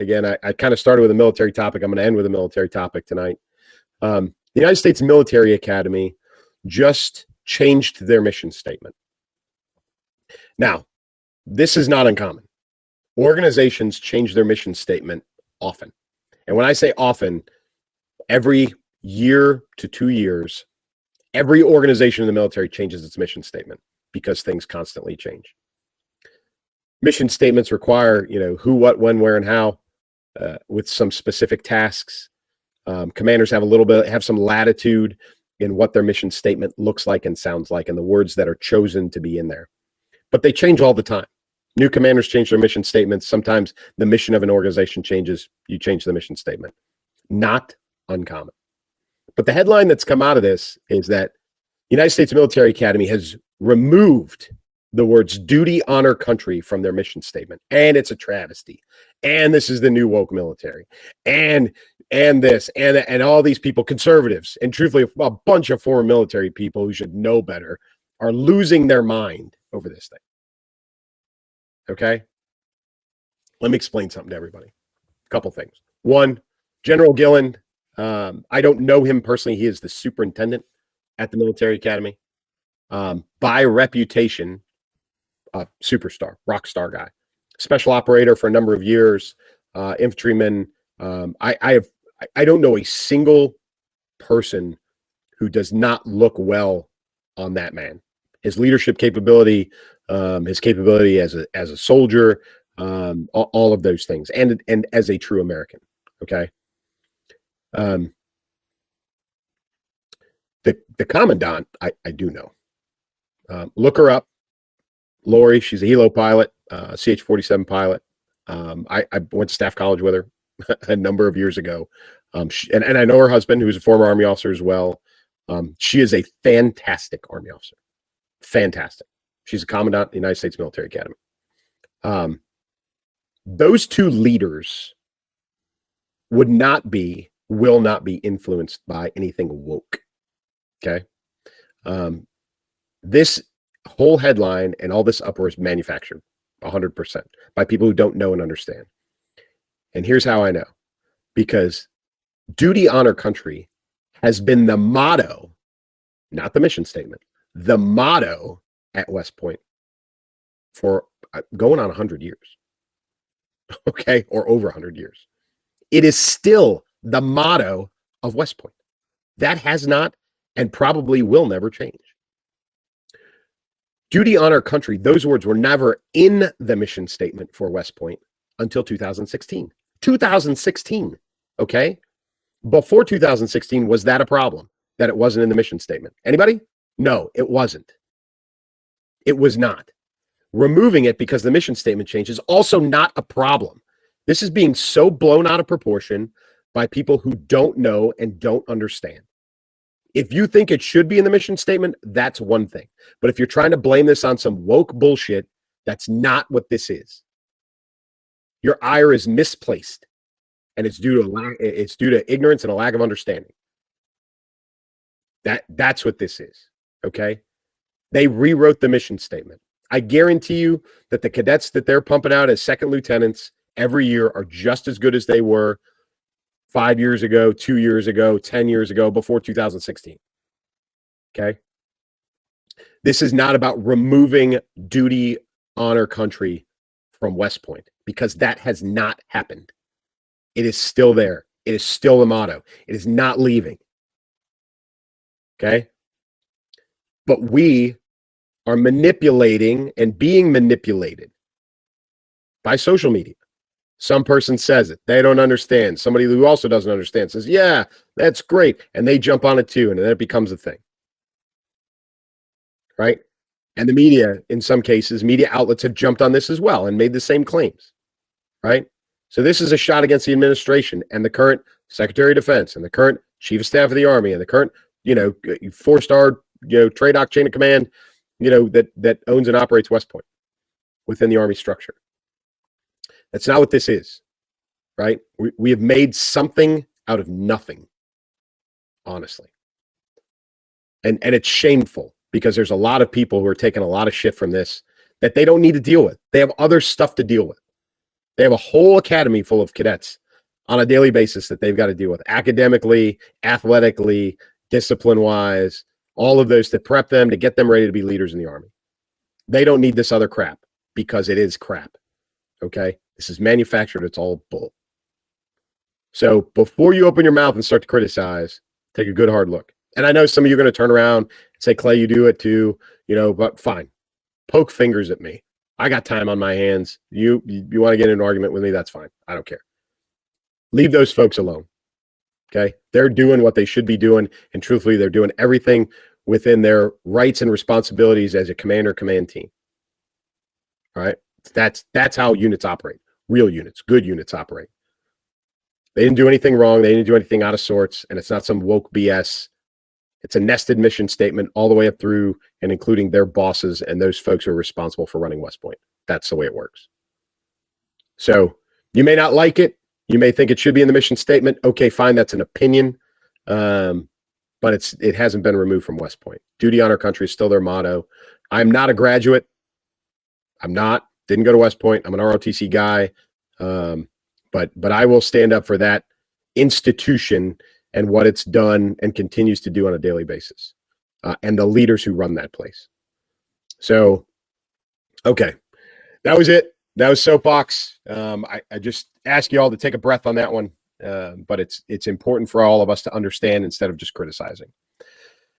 again, I kind of started with a military topic. I'm going to end with a military topic tonight. The United States Military Academy just changed their mission statement. Now, this is not uncommon. Organizations change their mission statement often. And when I say often, every year to 2 years, every organization in the military changes its mission statement because things constantly change. Mission statements require, who, what, when, where, and how, with some specific tasks. Commanders have some latitude in what their mission statement looks like and sounds like, and the words that are chosen to be in there. But they change all the time. New commanders change their mission statements. Sometimes the mission of an organization changes. You change the mission statement. Not uncommon. But the headline that's come out of this is that the United States Military Academy has removed the words duty, honor, country from their mission statement. And it's a travesty. And this is the new woke military. And this, and all these people, conservatives, and truthfully, a bunch of former military people who should know better, are losing their mind over this thing. Okay? Let me explain something to everybody. A couple things. One, General Gillen, I don't know him personally. He is the superintendent at the Military Academy. By reputation, superstar, rock star guy. Special operator for a number of years, infantryman. I don't know a single person who does not look well on that man. His leadership capability, his capability as a soldier, all of those things, and as a true American. Okay. The commandant, I do know. Look her up, Lori. She's a helo pilot, CH-47 pilot. I went to staff college with her a number of years ago. And I know her husband, who's a former Army officer as well. She is a fantastic Army officer. Fantastic. She's a commandant of the United States Military Academy. Those two leaders will not be influenced by anything woke. Okay. This whole headline and all this uproar is manufactured 100% by people who don't know and understand. And here's how I know. Because duty, honor, country has been the motto, not the mission statement, the motto at West Point for going on 100 years. Okay. Or over 100 years. It is still the motto of West Point. That has not and probably will never change. Duty, honor, country, those words were never in the mission statement for West Point until 2016. 2016, okay? Before 2016, was that a problem, that it wasn't in the mission statement? Anybody? No, it wasn't. It was not. Removing it because the mission statement change is also not a problem. This is being so blown out of proportion by people who don't know and don't understand. If you think it should be in the mission statement, that's one thing. But if you're trying to blame this on some woke bullshit, that's not what this is. Your ire is misplaced, and it's due to ignorance and a lack of understanding. That's what this is. Okay? They rewrote the mission statement. I guarantee you that the cadets that they're pumping out as second lieutenants every year are just as good as they were 5 years ago, 2 years ago, 10 years ago, before 2016. Okay? This is not about removing duty, honor, country from West Point, because that has not happened. It is still there. It is still the motto. It is not leaving. Okay? But we are manipulating and being manipulated by social media. Some person says it. They don't understand. Somebody who also doesn't understand says, yeah, that's great. And they jump on it too. And then it becomes a thing. Right? And the media, in some cases, media outlets have jumped on this as well and made the same claims. Right? So this is a shot against the administration and the current Secretary of Defense and the current Chief of Staff of the Army and the current, 4-star, TRADOC chain of command, that owns and operates West Point within the Army structure. That's not what this is, right? We have made something out of nothing, honestly. And it's shameful because there's a lot of people who are taking a lot of shit from this that they don't need to deal with. They have other stuff to deal with. They have a whole academy full of cadets on a daily basis that they've got to deal with academically, athletically, discipline-wise, all of those to prep them, to get them ready to be leaders in the Army. They don't need this other crap because it is crap, okay? This is manufactured. It's all bull. So before you open your mouth and start to criticize, take a good hard look. And I know some of you are going to turn around and say, Clay, you do it too, but fine. Poke fingers at me. I got time on my hands. You want to get in an argument with me? That's fine. I don't care. Leave those folks alone. Okay. They're doing what they should be doing. And truthfully, they're doing everything within their rights and responsibilities as a commander command team. All right. That's how units operate. Real units, good units operate. They didn't do anything wrong. They didn't do anything out of sorts. And it's not some woke BS. It's a nested mission statement all the way up through and including their bosses and those folks who are responsible for running West Point. That's the way it works. So you may not like it. You may think it should be in the mission statement. Okay, fine. That's an opinion. But it hasn't been removed from West Point. Duty, honor, country is still their motto. I'm not a graduate. I'm not. Didn't go to West Point. I'm an ROTC guy. But I will stand up for that institution and what it's done and continues to do on a daily basis, and the leaders who run that place. So, okay, that was it. That was Soapbox. I just ask you all to take a breath on that one, but it's important for all of us to understand instead of just criticizing.